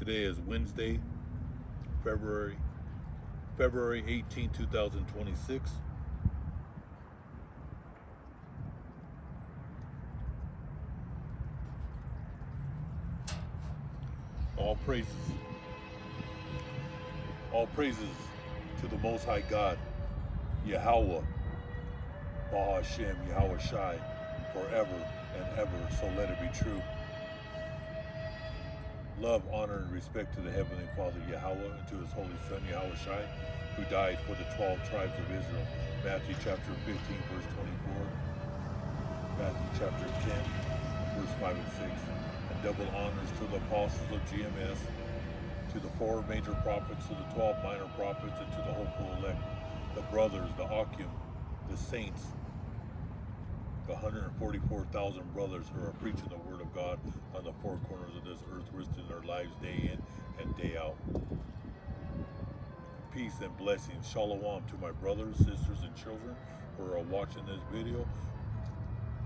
Today is Wednesday, February 18, 2026. All praises to the Most High God, Yahweh, Bahashem, Yahweh Shai, forever and ever, so let it be true. Love, honor, and respect to the Heavenly Father, Yahweh, and to His Holy Son, Yahweh Shai, who died for the 12 tribes of Israel. Matthew chapter 15, verse 24. Matthew chapter 10, verse 5 and 6. And double honors to the apostles of GMS, to the 4 major prophets, to the 12 minor prophets, and to the hopeful elect, the brothers, the Akim, the saints, the 144,000 brothers who are preaching the word of God on the 4 corners of this earth, risking their lives day in and day out. Peace and blessings. Shalom to my brothers, sisters, and children who are watching this video.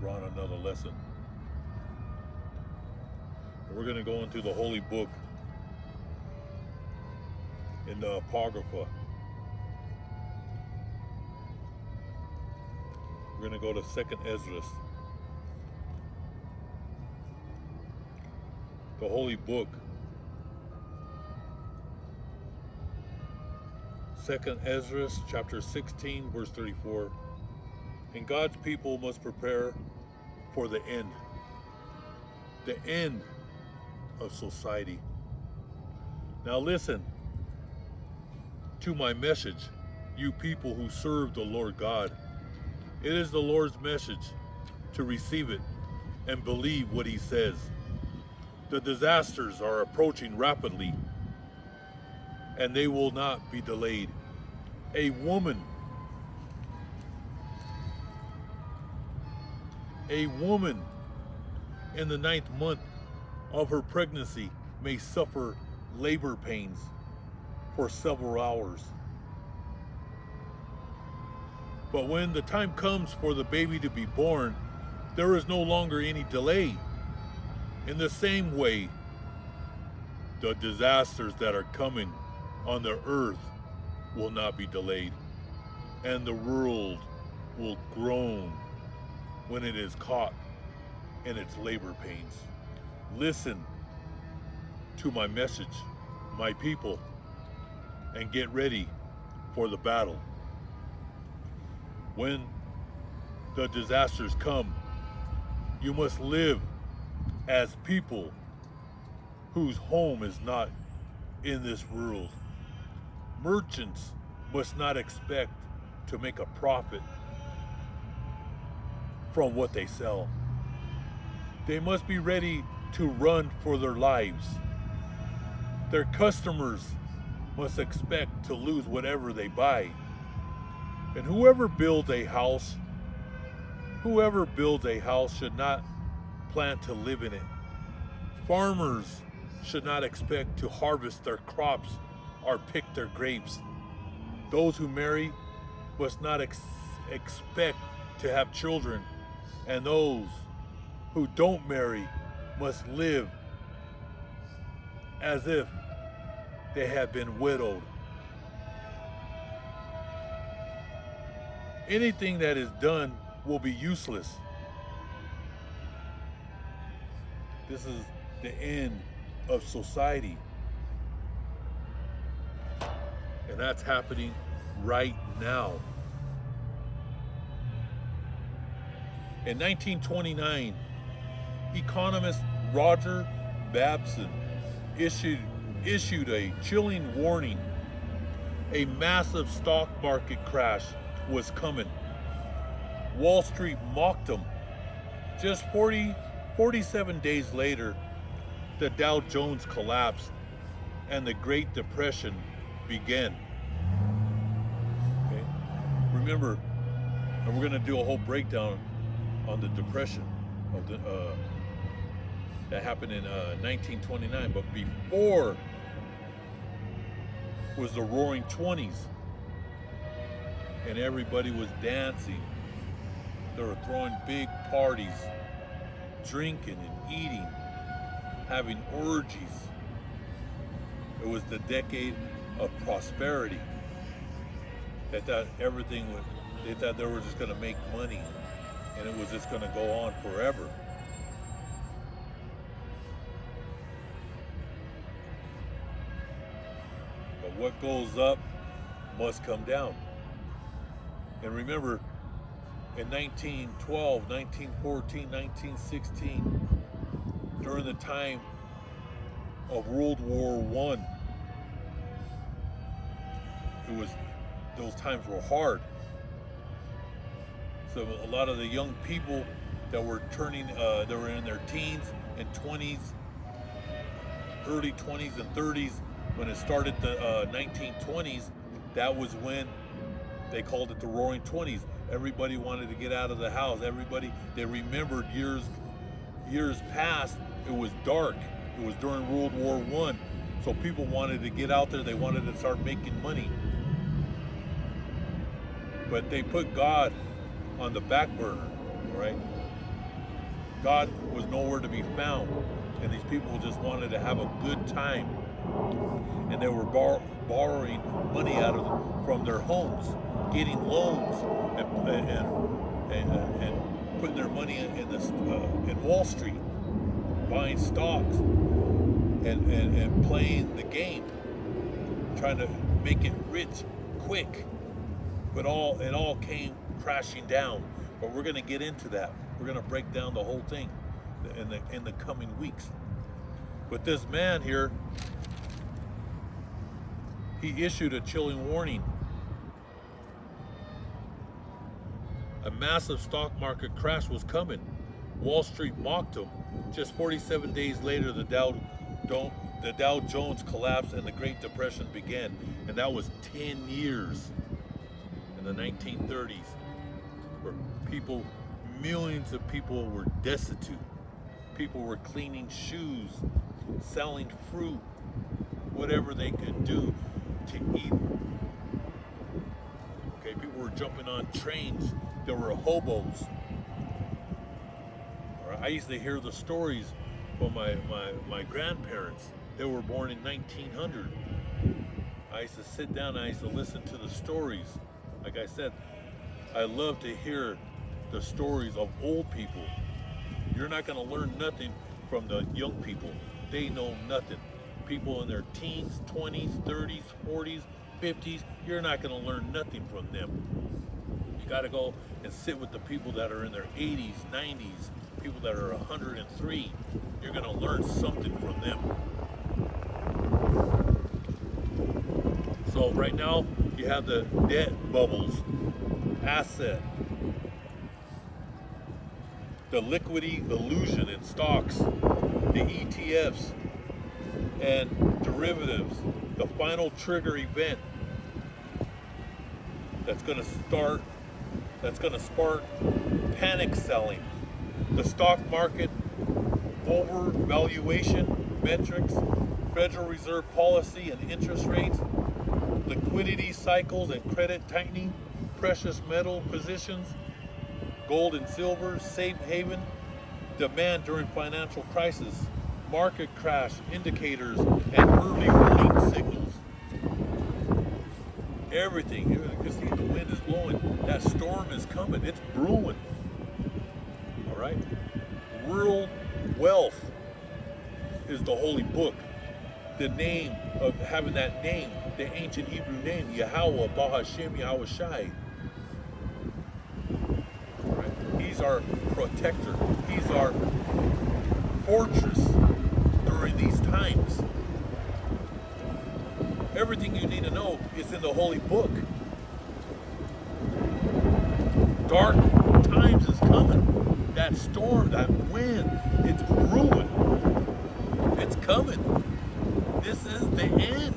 We're on another lesson. We're going to go into the holy book in the Apocrypha. We're going to go to 2nd Ezra. The holy book. 2nd Ezra chapter 16 verse 34. And God's people must prepare for the end. The end of society. Now listen to my message, you people who serve the Lord God. It is the Lord's message to receive it and believe what He says. The disasters are approaching rapidly, and they will not be delayed. A woman in the 9th month of her pregnancy may suffer labor pains for several hours. But when the time comes for the baby to be born, there is no longer any delay. In the same way, the disasters that are coming on the earth will not be delayed, and the world will groan when it is caught in its labor pains. Listen to my message, my people, and get ready for the battle. When the disasters come, you must live as people whose home is not in this world. Merchants must not expect to make a profit from what they sell. They must be ready to run for their lives. Their customers must expect to lose whatever they buy. And whoever builds a house should not plan to live in it. Farmers should not expect to harvest their crops or pick their grapes. Those who marry must not expect to have children, and those who don't marry must live as if they had been widowed. Anything that is done will be useless. This is the end of society. And that's happening right now. In 1929, economist Roger Babson issued a chilling warning. A massive stock market crash was coming. Wall Street mocked him. Just 47 days later, the Dow Jones collapsed and the Great Depression began. Okay? Remember, and we're going to do a whole breakdown on the Depression of the that happened in 1929, but before was the Roaring 20s, and everybody was dancing. They were throwing big parties, drinking and eating, having orgies. It was the decade of prosperity. They thought they thought they were just going to make money, and it was just going to go on forever. But what goes up must come down. And remember, in 1912, 1914, 1916, during the time of World War I, those times were hard. So a lot of the young people that were they were in their teens and 20s, early 20s and 30s, when it started the 1920s, that was when they called it the Roaring 20s. Everybody wanted to get out of the house. They remembered years past, it was dark. It was during World War I. So people wanted to get out there. They wanted to start making money. But they put God on the back burner, right? God was nowhere to be found. And these people just wanted to have a good time. And they were borrowing money from their homes, getting loans, and putting their money in Wall Street, buying stocks, and playing the game, trying to make it rich quick. But it all came crashing down. But we're going to get into that. We're going to break down the whole thing in the coming weeks. But this man here, he issued a chilling warning. A massive stock market crash was coming. Wall Street mocked him. Just 47 days later, the Dow Jones collapsed and the Great Depression began. And that was 10 years in the 1930s, where millions of people were destitute. People were cleaning shoes, selling fruit, whatever they could do to eat. Okay, people were jumping on trains. There were hobos. I used to hear the stories from my grandparents. They were born in 1900. I used to sit down and I used to listen to the stories. Like I said, I love to hear the stories of old people. You're not going to learn nothing from the young people. They know nothing. People in their teens, 20s, 30s, 40s, 50s, you're not going to learn nothing from them. You got to go and sit with the people that are in their 80s, 90s, people that are 103. You're going to learn something from them. So right now, you have the debt bubbles, asset, the liquidity illusion in stocks, the ETFs, and derivatives, the final trigger event that's going to spark panic selling, the stock market overvaluation metrics, Federal Reserve policy and interest rates, liquidity cycles and credit tightening, precious metal positions, gold and silver, safe haven, demand during financial crisis, market crash indicators, and early warning signals. Everything. You can see the wind is blowing. That storm is coming. It's brewing. All right? World wealth is the holy book. The name of having that name, the ancient Hebrew name, Yahweh, Bahashem, Yahweh Shai. Right? He's our protector. He's our fortress during these times. Everything you need to know is in the holy book. Dark times is coming. That storm, that wind, it's brewing. It's coming. This is the end.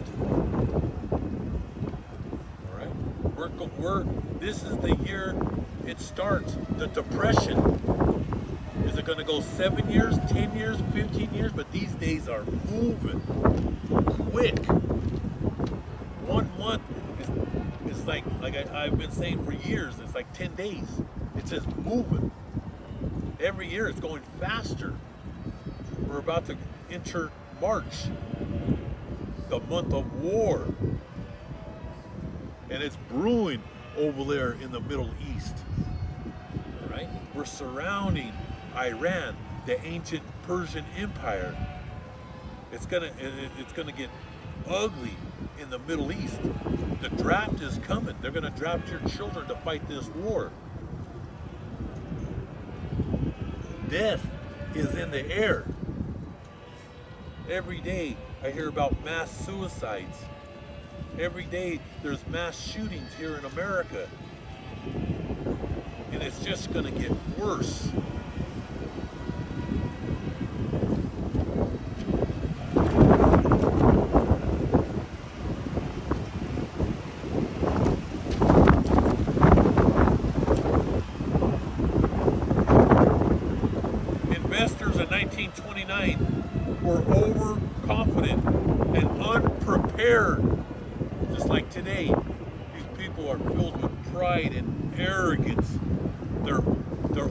All right, this is the year it starts. The depression. Is it going to go 7 years, 10 years, 15 years? But these days are moving quick. 1 month is like I've been saying for years. It's like 10 days. It's just moving. Every year it's going faster. We're about to enter March. the month of war. And it's brewing over there in the Middle East. All right? We're surrounding Iran, the ancient Persian Empire. It's gonna get ugly in the Middle East. The draft is coming. They're gonna draft your children to fight this war. Death is in the air. Every day I hear about mass suicides. Every day there's mass shootings here in America. And it's just gonna get worse. Investors in 1929 were overconfident and unprepared. Just like today, these people are filled with pride and arrogance. They're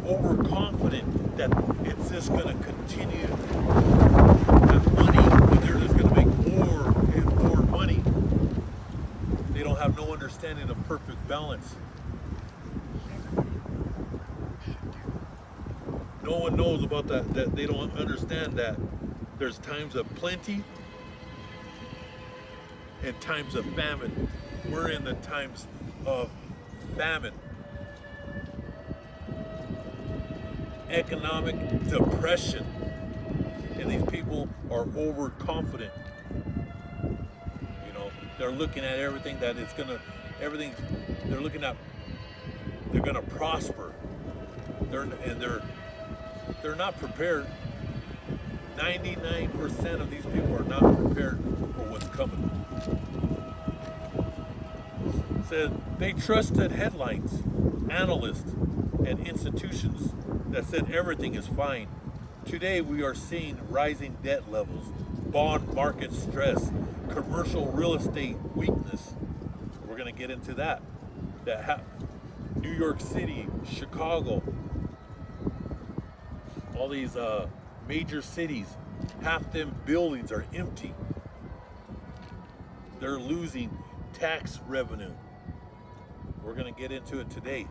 overconfident that it's just going to continue. That money, and they're just going to make more and more money. They don't have no understanding of perfect balance. No one knows about that they don't understand that there's times of plenty and times of famine. We're in the times of famine. Economic depression. And these people are overconfident. You know, they're looking at everything that it's gonna, they're looking at, they're gonna prosper. They're not prepared. 99% of these people are not prepared for what's coming. Said they trusted headlines, analysts, and institutions that said everything is fine. Today we are seeing rising debt levels, bond market stress, commercial real estate weakness. We're going to get into that. New York City, Chicago, all these major cities, half them buildings are empty. They're losing tax revenue. We're going to get into it today.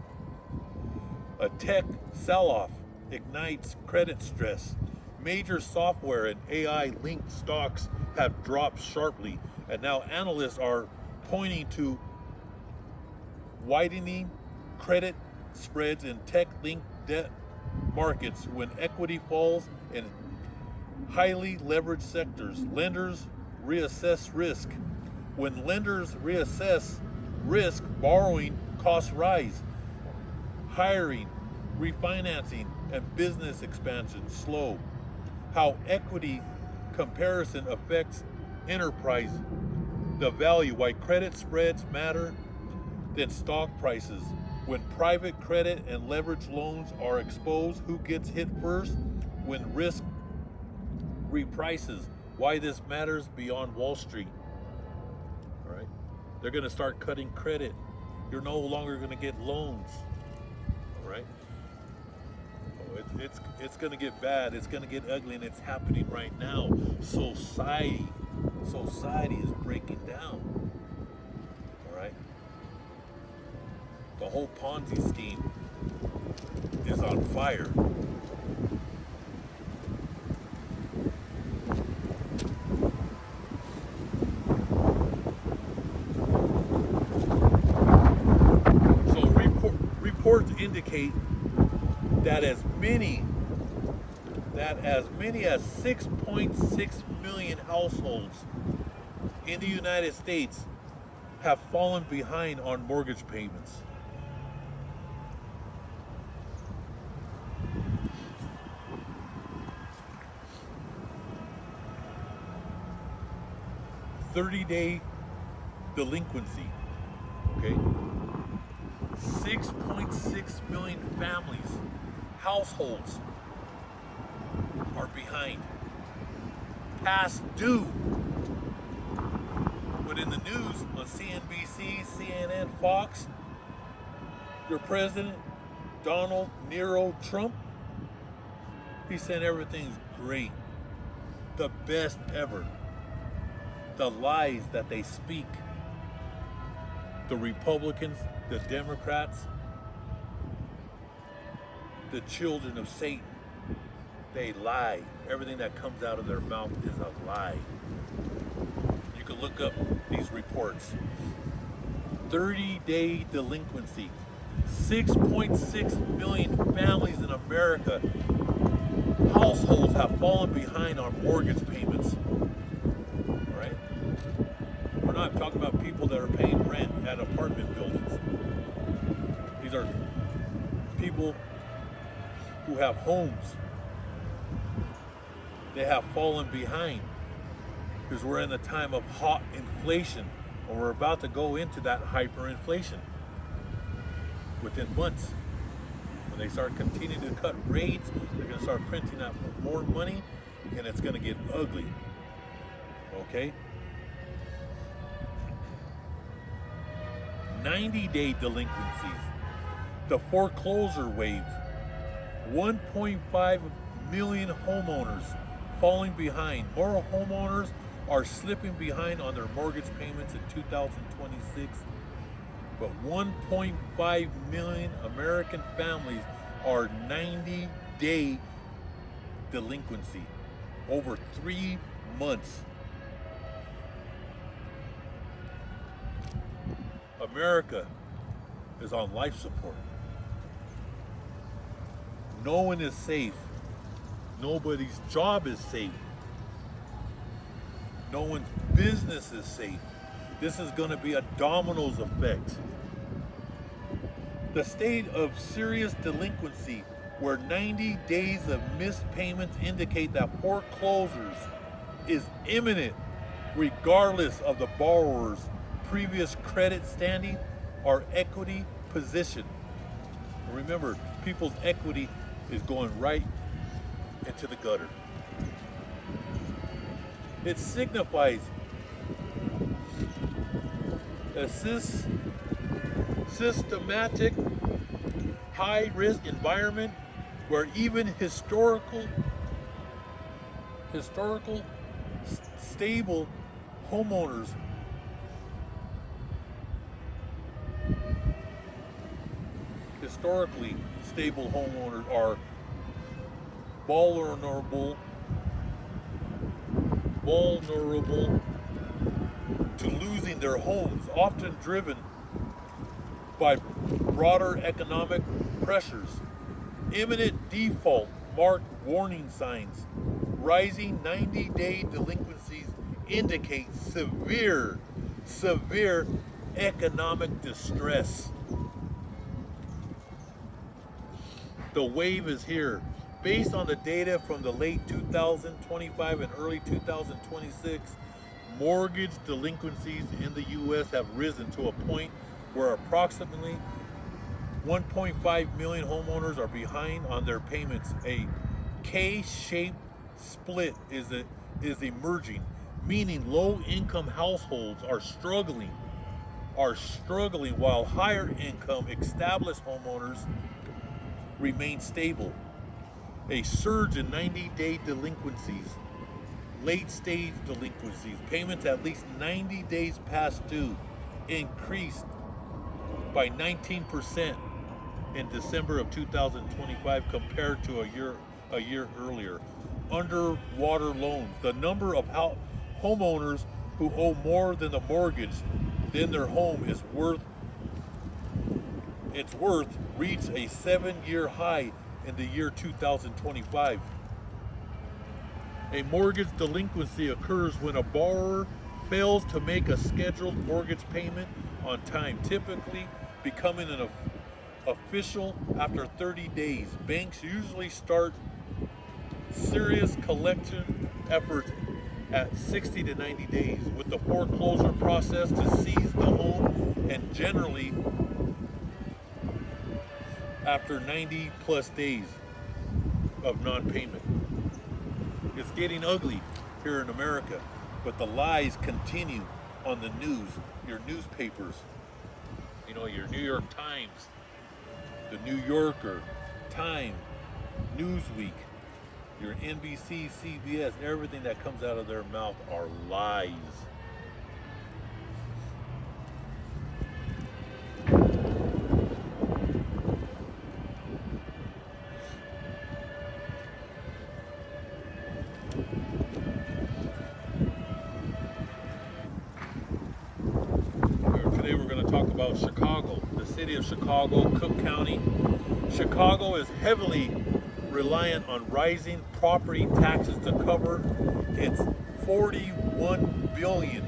A tech sell-off ignites credit stress. Major software and AI-linked stocks have dropped sharply, and now analysts are pointing to widening credit spreads in tech-linked debt markets when equity falls in highly leveraged sectors. Lenders reassess risk. When lenders reassess risk, borrowing costs rise. Hiring, refinancing, and business expansion slow. How equity comparison affects enterprise, the value, why credit spreads matter than stock prices. When private credit and leverage loans are exposed, who gets hit first? When risk reprices, why this matters beyond Wall Street. All right, they're going to start cutting credit. You're no longer going to get loans. All right, it's going to get bad. It's going to get ugly, and it's happening right now. Society is breaking down. All right. The whole Ponzi scheme is on fire. So reports indicate that as many as 6.6 million households in the United States have fallen behind on mortgage payments. $30-day delinquency, okay? 6.6 million families, households are behind, past due. But in the news on CNBC, CNN, Fox, your president, Donald Nero Trump, he said everything's great, the best ever. The lies that they speak, the Republicans, the Democrats, the children of Satan, they lie. Everything that comes out of their mouth is a lie. You can look up these reports. 30-day delinquency. 6.6 million families in America, households have fallen behind on mortgage payments. All right? We're not talking about people that are paying rent at apartment buildings. These are people who have homes. They have fallen behind because we're in a time of hot inflation, and we're about to go into that hyperinflation within months. When they start continuing to cut rates, they're going to start printing out more money, and it's going to get ugly. Okay? 90-day delinquencies. The foreclosure wave. 1.5 million homeowners falling behind. More homeowners are slipping behind on their mortgage payments in 2026. But 1.5 million American families are 90-day delinquency, over 3 months. America is on life support. No one is safe. Nobody's job is safe. No one's business is safe. This is going to be a dominoes effect. The state of serious delinquency, where 90 days of missed payments indicate that foreclosures is imminent, regardless of the borrower's previous credit standing or equity position. Remember, people's equity is going right into the gutter. It signifies a systematic, high-risk environment where even historical, stable homeowners are vulnerable to losing their homes, often driven by broader economic pressures. Imminent default mark warning signs. Rising 90-day delinquencies indicate severe economic distress. The wave is here. Based on the data from the late 2025 and early 2026, mortgage delinquencies in the U.S. have risen to a point where approximately 1.5 million homeowners are behind on their payments. A K-shaped split is emerging, meaning low-income households are struggling while higher-income established homeowners remain stable. A surge in 90-day delinquencies, late-stage delinquencies, payments at least 90 days past due, increased by 19% in December of 2025 compared to a year earlier. Underwater loans. The number of homeowners who owe more than the mortgage than their home is worth reached a 7-year high in the year 2025. A mortgage delinquency occurs when a borrower fails to make a scheduled mortgage payment on time, typically becoming an official after 30 days. Banks usually start serious collection efforts at 60 to 90 days with the foreclosure process to seize the home, and generally after 90 plus days of non-payment. It's getting ugly here in America, but the lies continue on the news, your newspapers, your New York Times, the New Yorker, Time, Newsweek, your NBC, CBS, everything that comes out of their mouth are lies. Chicago, the city of Chicago, Cook County. Chicago is heavily reliant on rising property taxes to cover its $41 billion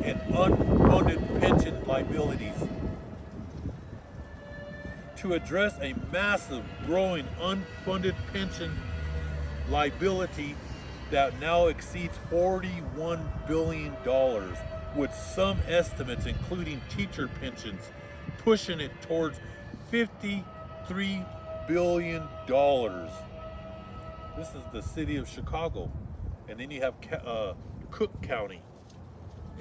in unfunded pension liabilities. To address a massive growing unfunded pension liability that now exceeds $41 billion, with some estimates, including teacher pensions, pushing it towards $53 billion. This is the city of Chicago. And then you have Cook County.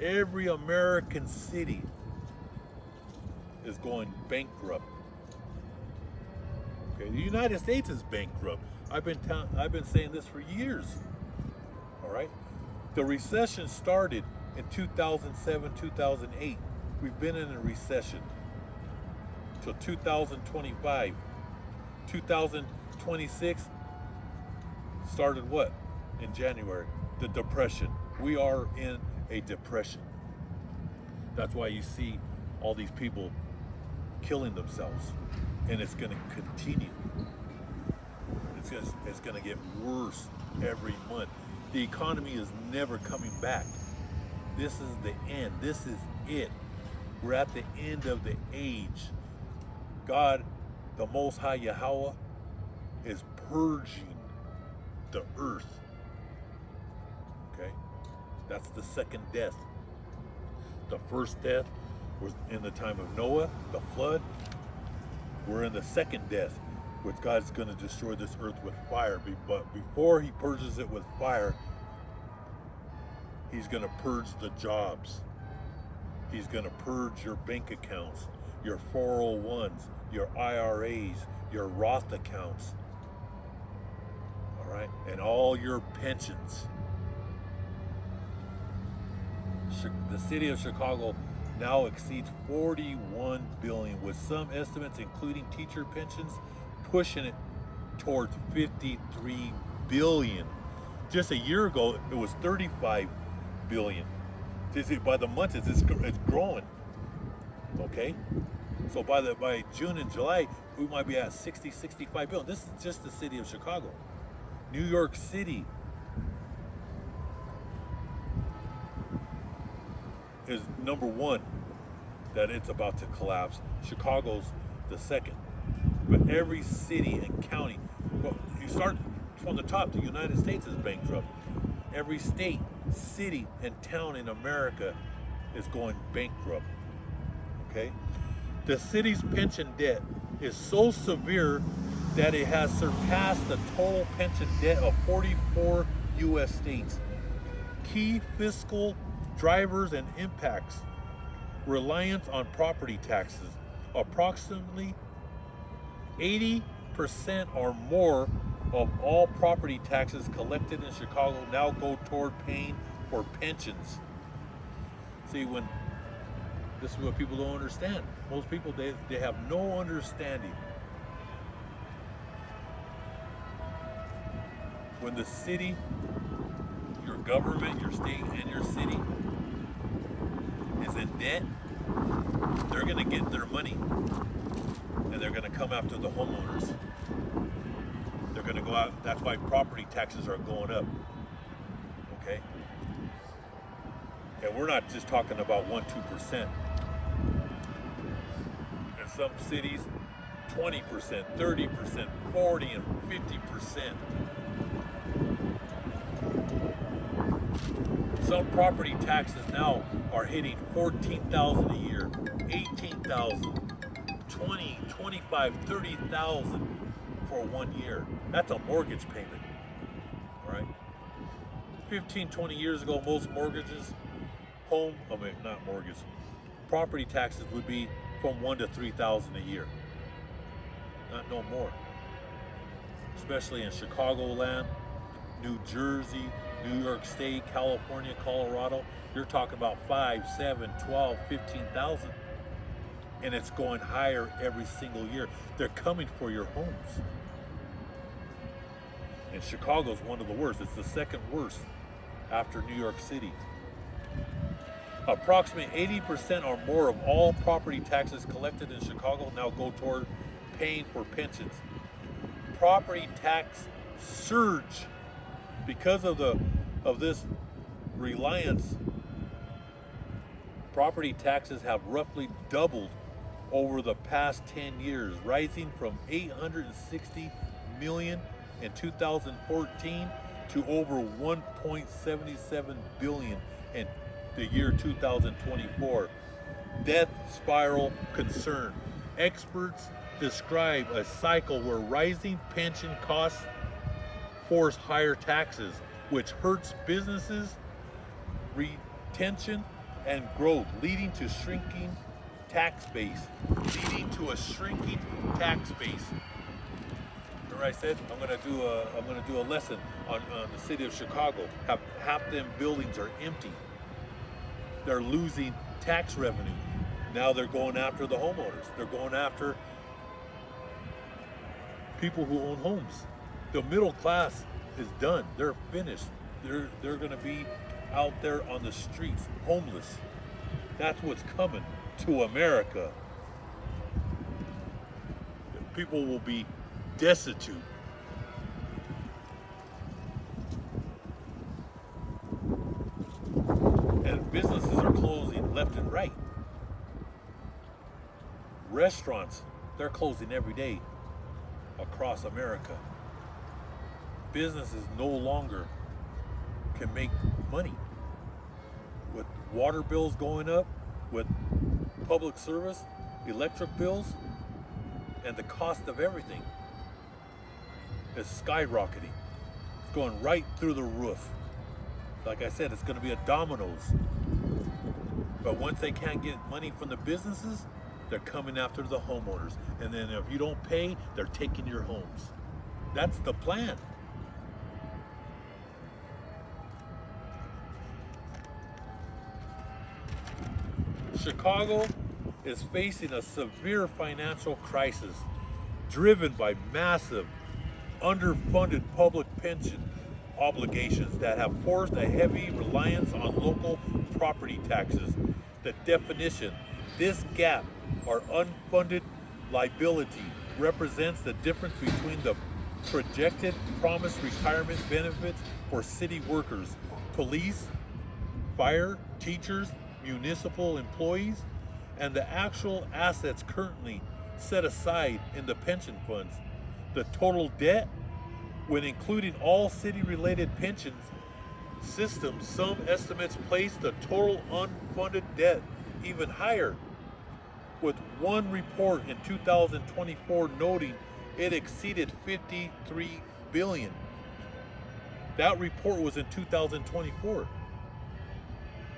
Every American city is going bankrupt. Okay, the United States is bankrupt. I've been saying this for years. All right, the recession started in 2007, 2008. We've been in a recession till 2025. 2026 started what? In January, the depression. We are in a depression. That's why you see all these people killing themselves, and it's going to continue. It's going to get worse every month. The economy is never coming back. This is the end. This is it. We're at the end of the age. God, the Most High Yahweh, is purging the earth. Okay? That's the second death. The first death was in the time of Noah, the flood. We're in the second death, which God's going to destroy this earth with fire. But before he purges it with fire, he's going to purge the jobs. He's going to purge your bank accounts, your 401s, your IRAs, your Roth accounts. All right? And all your pensions. The city of Chicago now exceeds $41 billion, with some estimates, including teacher pensions, pushing it towards $53 billion. Just a year ago, it was $35 billion. By the month, it's growing. Okay, so by June and July, we might be at 65 billion. This is just the city of Chicago. New York City is number one, that it's about to collapse. Chicago's the second. But every city and county, well, you start from the top, the United States is bankrupt. Every state, city, and town in America is going bankrupt. Okay? The city's pension debt is so severe that it has surpassed the total pension debt of 44 U.S. states. Key fiscal drivers and impacts: reliance on property taxes. Approximately 80% or more of all property taxes collected in Chicago now go toward paying for pensions. See, this is what people don't understand. Most people, they have no understanding. When the city, your government, your state, and your city is in debt, they're going to get their money, and they're going to come after the homeowners. They're going to go out. That's why property taxes are going up. Okay? And we're not just talking about 1-2%. In some cities, 20%, 30%, 40%, and 50%. Some property taxes now are hitting $14,000 a year, $18,000, $20,000, $25,000, $30,000 for 1 year. That's a mortgage payment, right? 15, 20 years ago, most mortgages, property taxes would be from $1,000 to $3,000 a year. Not no more. Especially in Chicagoland, New Jersey, New York State, California, Colorado, you're talking about 5, 7, 12, 15,000. And it's going higher every single year. They're coming for your homes. And Chicago's one of the worst. It's the second worst after New York City. Approximately 80% or more of all property taxes collected in Chicago now go toward paying for pensions. Property tax surge because of this reliance. Property taxes have roughly doubled over the past 10 years, rising from 860 million in 2014 to over 1.77 billion in the year 2024. Death spiral concern. Experts describe a cycle where rising pension costs force higher taxes, which hurts businesses, retention, and growth, leading to a shrinking tax base. Remember I said I'm gonna do a lesson on the city of Chicago. Half them buildings are empty. They're losing tax revenue. Now they're going after the homeowners. They're going after people who own homes. The middle class is done. They're finished. They're gonna be out there on the streets, homeless. That's what's coming to America. People will be destitute. And businesses are closing left and right. Restaurants, they're closing every day across America. Businesses no longer can make money. With water bills going up, with public service, electric bills, and the cost of everything is skyrocketing. It's going right through the roof. Like I said, it's going to be a dominoes. But once they can't get money from the businesses, they're coming after the homeowners. And then if you don't pay, they're taking your homes. That's the plan. Chicago is facing a severe financial crisis driven by massive underfunded public pension obligations that have forced a heavy reliance on local property taxes. The definition: this gap or unfunded liability represents the difference between the projected promised retirement benefits for city workers, police, fire, teachers, municipal employees, and the actual assets currently set aside in the pension funds. The total debt, when including all city-related pensions systems, some estimates place the total unfunded debt even higher, with one report in 2024 noting it exceeded 53 billion. That report was in 2024.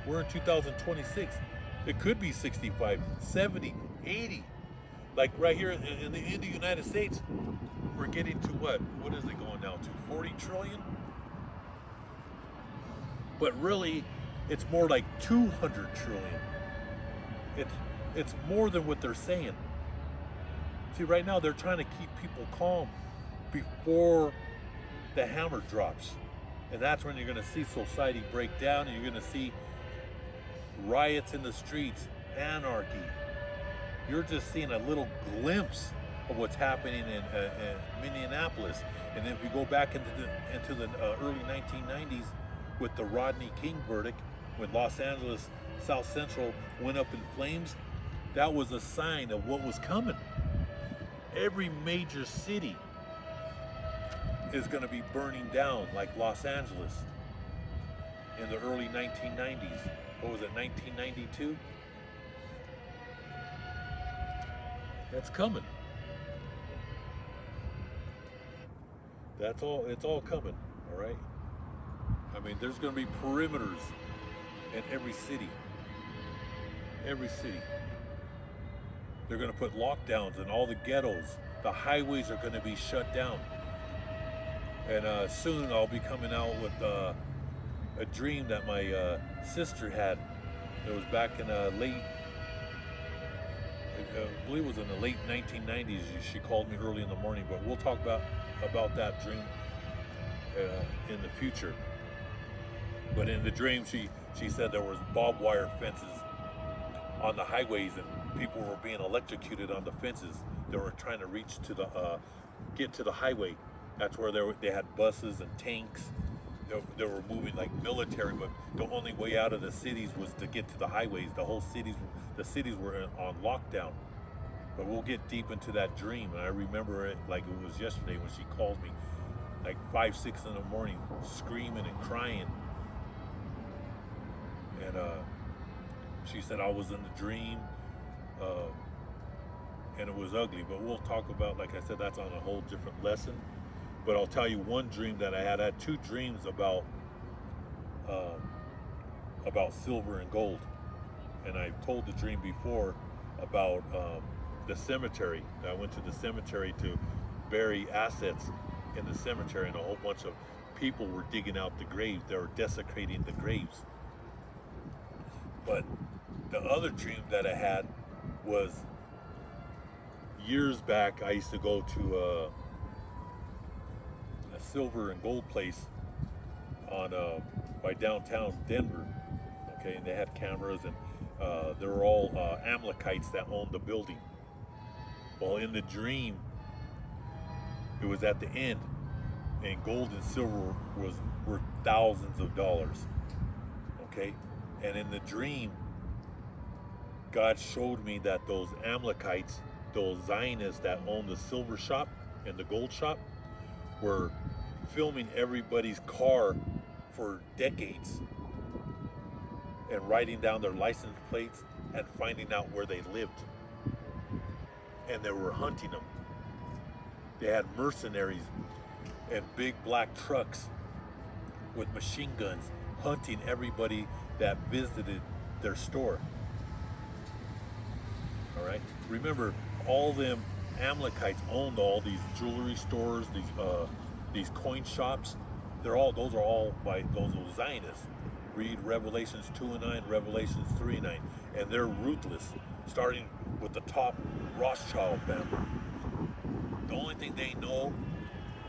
We're in 2026. It could be 65, 70, 80. Like right here in the United States, we're getting to what? What is it going now to? 40 trillion? But really, it's more like 200 trillion. It's more than what they're saying. See, right now they're trying to keep people calm before the hammer drops. And that's when you're going to see society break down, and you're going to see riots in the streets, anarchy. You're just seeing a little glimpse of what's happening in Minneapolis. And if you go back into the early 1990s with the Rodney King verdict, when Los Angeles South Central went up in flames, that was a sign of what was coming. Every major city is going to be burning down, like Los Angeles in the early 1990s. What was it, 1992? That's coming. That's all. It's all coming. All right. I mean, there's going to be perimeters in every city. Every city. They're going to put lockdowns in all the ghettos. The highways are going to be shut down. And soon I'll be coming out with a dream that my sister had. It was back in late, I believe it was in the late 1990s. She called me early in the morning, but we'll talk about that dream in the future. But in the dream, She said there was barbed wire fences on the highways and people were being electrocuted on the fences. They were trying to reach to the get to the highway. That's where they had buses and tanks. They were moving like military, but the only way out of the cities was to get to the highways. The cities were on lockdown. But we'll get deep into that dream. And I remember it like it was yesterday when she called me, like 5, 6 in the morning, screaming and crying. And she said I was in the dream, and it was ugly. But we'll talk about, like I said, that's on a whole different lesson. But I'll tell you one dream that I had. I had 2 dreams about silver and gold. And I told the dream before about the cemetery. I went to the cemetery to bury assets in the cemetery, and a whole bunch of people were digging out the graves. They were desecrating the graves. But the other dream that I had was years back. I used to go to a silver and gold place on by downtown Denver. Okay, and they had cameras, and there were all Amalekites that owned the building. Well, in the dream, it was at the end, and gold and silver were thousands of dollars. Okay, and in the dream, God showed me that those Amalekites, those Zionists that owned the silver shop and the gold shop, were filming everybody's car for decades and writing down their license plates and finding out where they lived. And they were hunting them. They had mercenaries and big black trucks with machine guns hunting everybody that visited their store. All right. Remember, all them Amalekites owned all these jewelry stores, these coin shops. Those are all by those Zionists. Read Revelations 2:9, Revelations 3:9, and they're ruthless, starting with the top Rothschild family. The only thing they know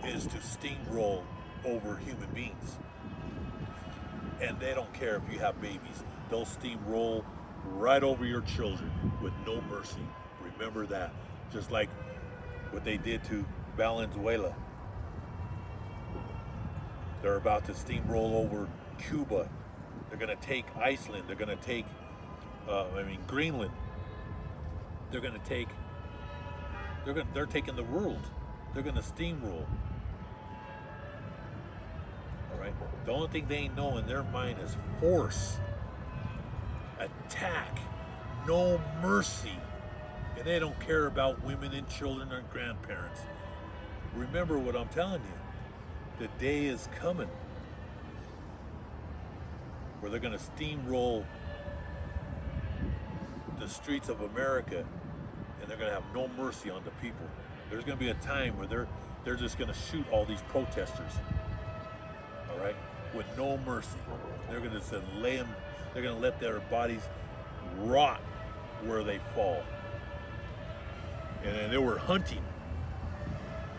is to steamroll over human beings. And they don't care if you have babies. They'll steamroll right over your children with no mercy. Remember that. Just like what they did to Valenzuela. They're about to steamroll over Cuba. They're going to take Iceland. They're going to take, Greenland. They're taking the world. They're going to steamroll. All right. The only thing they know in their mind is force, attack, no mercy, and they don't care about women and children and grandparents. Remember what I'm telling you. The day is coming where they're going to steamroll the streets of America, and they're going to have no mercy on the people. There's going to be a time where they're just going to shoot all these protesters, all right, with no mercy. They're going to lay them. They're going to let their bodies rot where they fall. And they were hunting,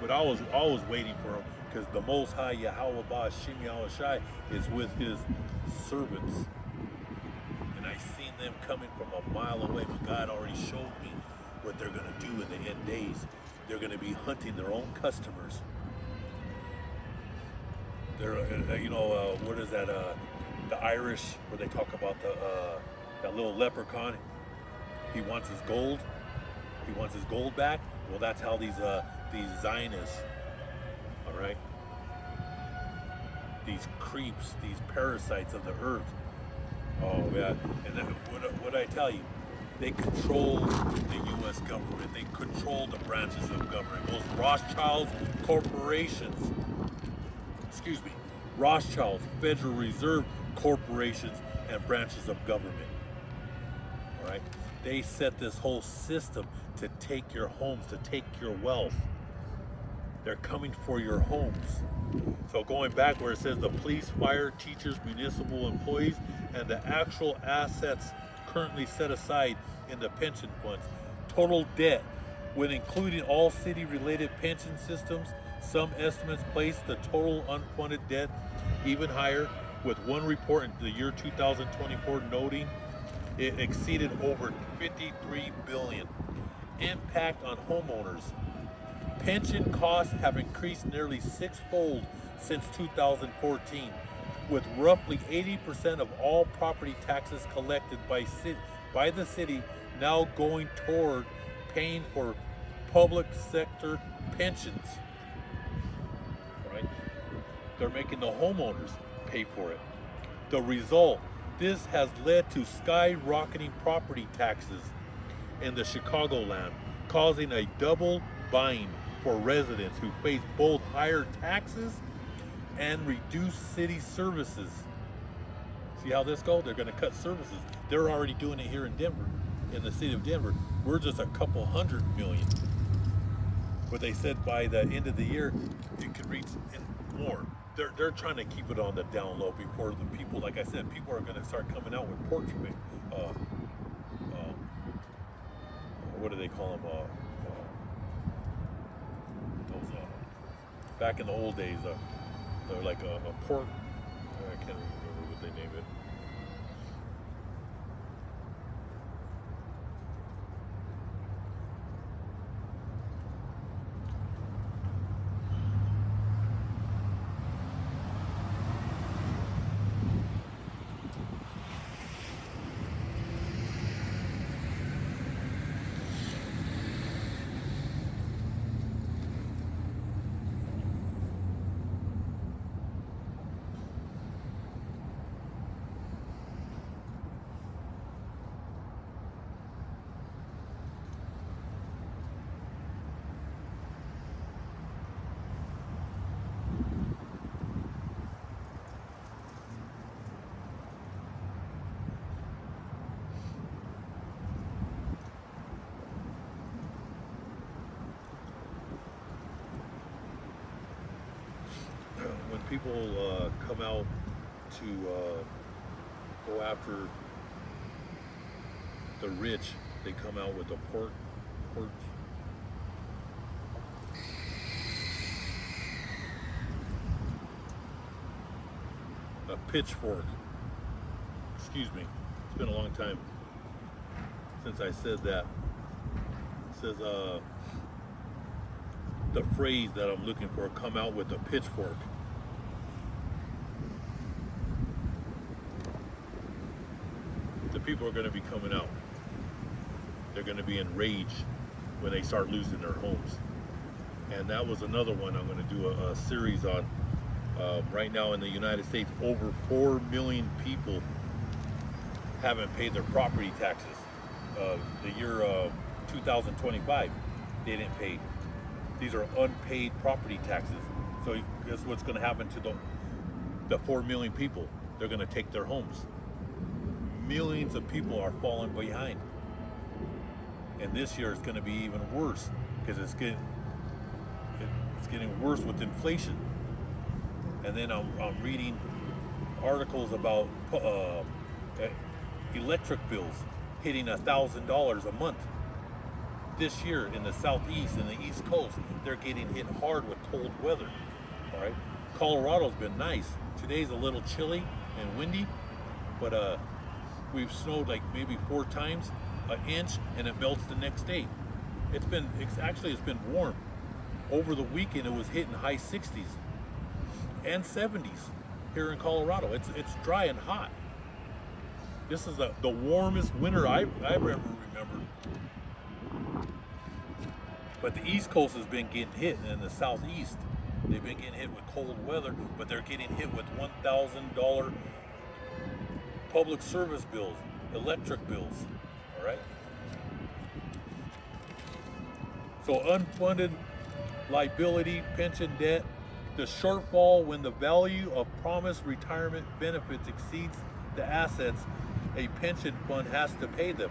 but I was always waiting for them, because the Most High Yahweh Ba'Shem Yahushai is with His servants. And I seen them coming from a mile away, but God already showed me what they're going to do in the end days. They're going to be hunting their own customers. They're, what is that? The Irish, where they talk about that little leprechaun. He wants his gold. He wants his gold back. Well, that's how these Zionists, all right, these creeps, these parasites of the earth. Oh yeah, and then what I tell you, they control the U.S. government. They control the branches of government. Those Rothschilds corporations, Rothschilds, Federal Reserve corporations, and branches of government. All right, they set this whole system to take your homes, to take your wealth. They're coming for your homes. So going back where it says the police, fire, teachers, municipal employees, and the actual assets currently set aside in the pension funds. Total debt, when including all city-related pension systems, some estimates place the total unfunded debt even higher, with one report in the year 2024 noting it exceeded over 53 billion. Impact on homeowners. Pension costs have increased nearly sixfold since 2014, with roughly 80% of all property taxes collected by the city now going toward paying for public sector pensions. Right? They're making the homeowners pay for it. The result, this has led to skyrocketing property taxes in the Chicagoland, causing a double bind for residents who face both higher taxes and reduced city services. See how this goes? They're going to cut services. They're already doing it here in Denver, in the city of Denver. We're just a couple $100 million. But they said by the end of the year, it could reach more. They're trying to keep it on the down low before the people, like I said, people are going to start coming out with porch what do they call them? Those back in the old days, they're like a pork. I can't remember what they name it. When people come out to go after the rich, they come out with a porch, a pitchfork. Excuse me, it's been a long time since I said that. It says the phrase that I'm looking for, come out with a pitchfork. The people are going to be coming out. They're going to be enraged when they start losing their homes. And that was another one I'm going to do a series on. Right now in the United States, over 4 million people haven't paid their property taxes. The year 2025, they didn't pay. These are unpaid property taxes. So guess what's going to happen to the 4 million people? They're going to take their homes. Millions of people are falling behind. And this year it's going to be even worse because it's getting worse with inflation. And then I'm reading articles about electric bills hitting $1,000 a month. This year in the southeast and the east coast, they're getting hit hard with cold weather. All right, Colorado's been nice. Today's a little chilly and windy, but we've snowed like maybe 4 times, an inch, and it melts the next day. It's been warm. Over the weekend, it was hitting high 60s and 70s here in Colorado. It's dry and hot. This is the warmest winter I ever remember. But the East Coast has been getting hit, and in the Southeast, they've been getting hit with cold weather, but they're getting hit with $1,000 public service bills, electric bills, all right? So unfunded liability, pension debt, the shortfall when the value of promised retirement benefits exceeds the assets a pension fund has to pay them.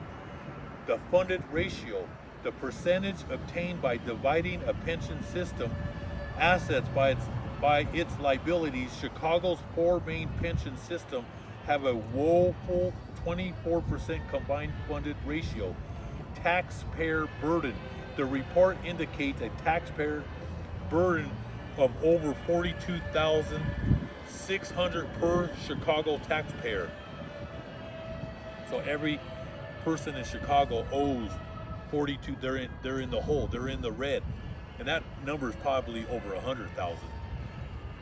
The funded ratio, the percentage obtained by dividing a pension system assets by its liabilities. Chicago's 4 main pension systems have a woeful 24% combined funded ratio. Taxpayer burden. The report indicates a taxpayer burden of over $42,000 $600 per Chicago taxpayer. So every person in Chicago owes 42. They're in the hole. They're in the red, and that number is probably over 100,000.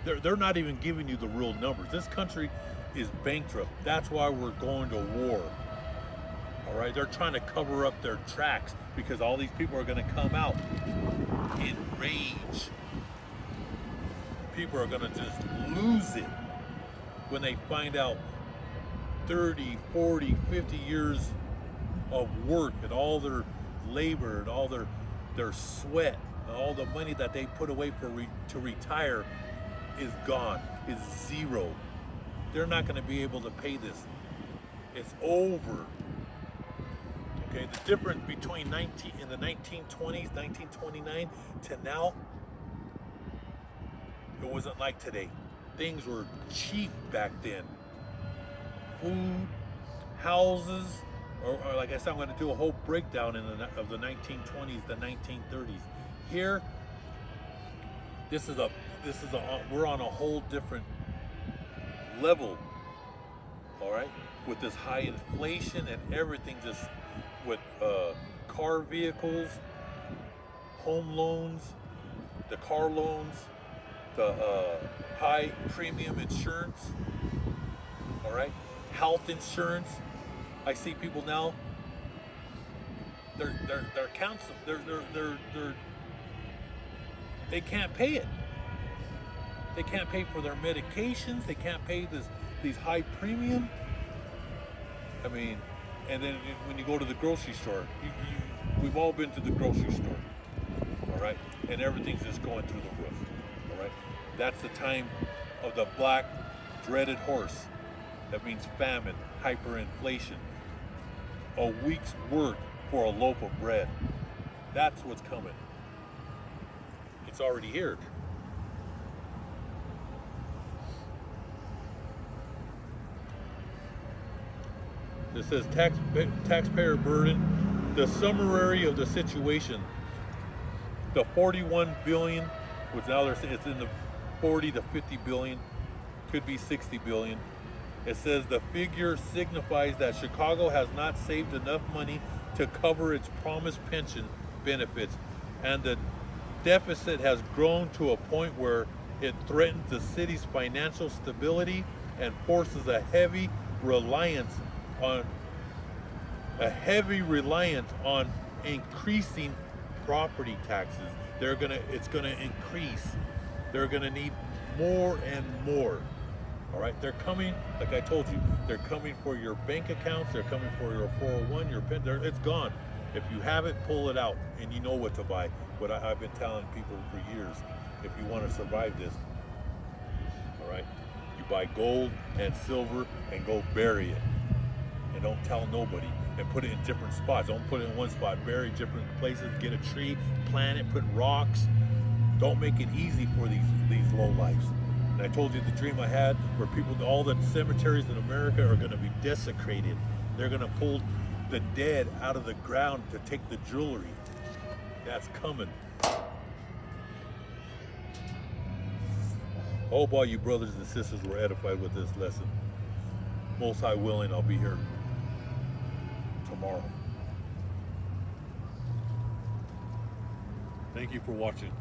They're not even giving you the real numbers. This country is bankrupt. That's why we're going to war. All right, they're trying to cover up their tracks because all these people are going to come out in rage. People are going to just lose it when they find out 30, 40, 50 years of work and all their labor and all their sweat and all the money that they put away to retire is gone, is zero. They're not going to be able to pay this. It's over. Okay, the difference between in the 1920s, 1929 to now, it wasn't like today. Things were cheap back then. Food, houses, or like I said, I'm going to do a whole breakdown of the 1920s, the 1930s. Here, we're on a whole different level. All right, with this high inflation and everything, just with car vehicles, home loans, the car loans, the high premium insurance. All right, health insurance. I see people now. They're counseling. They can't pay it. They can't pay for their medications. They can't pay these high premium. I mean, and then when you go to the grocery store, we've all been to the grocery store, all right? And everything's just going through the roof, all right? That's the time of the black dreaded horse. That means famine, hyperinflation, a week's work for a loaf of bread. That's what's coming. It's already here. It says taxpayer burden. The summary of the situation. The 41 billion, which now it's in the 40 to 50 billion, could be 60 billion. It says the figure signifies that Chicago has not saved enough money to cover its promised pension benefits, and the deficit has grown to a point where it threatens the city's financial stability and forces a heavy reliance on increasing property taxes. It's gonna increase. They're gonna need more and more. All right, they're coming. Like I told you, they're coming for your bank accounts. They're coming for your 401, your pen. It's gone. If you have it, pull it out, and you know what to buy. What I've been telling people for years: if you want to survive this, all right, you buy gold and silver and go bury it. And don't tell nobody, and put it in different spots. Don't put it in one spot. Bury different places. Get a tree, plant it, put rocks. Don't make it easy for these low lives. And I told you the dream I had, where all the cemeteries in America are going to be desecrated. They're going to pull the dead out of the ground to take the jewelry. That's coming. Hope all you brothers and sisters were edified with this lesson. Most High willing, I'll be here tomorrow. Thank you for watching.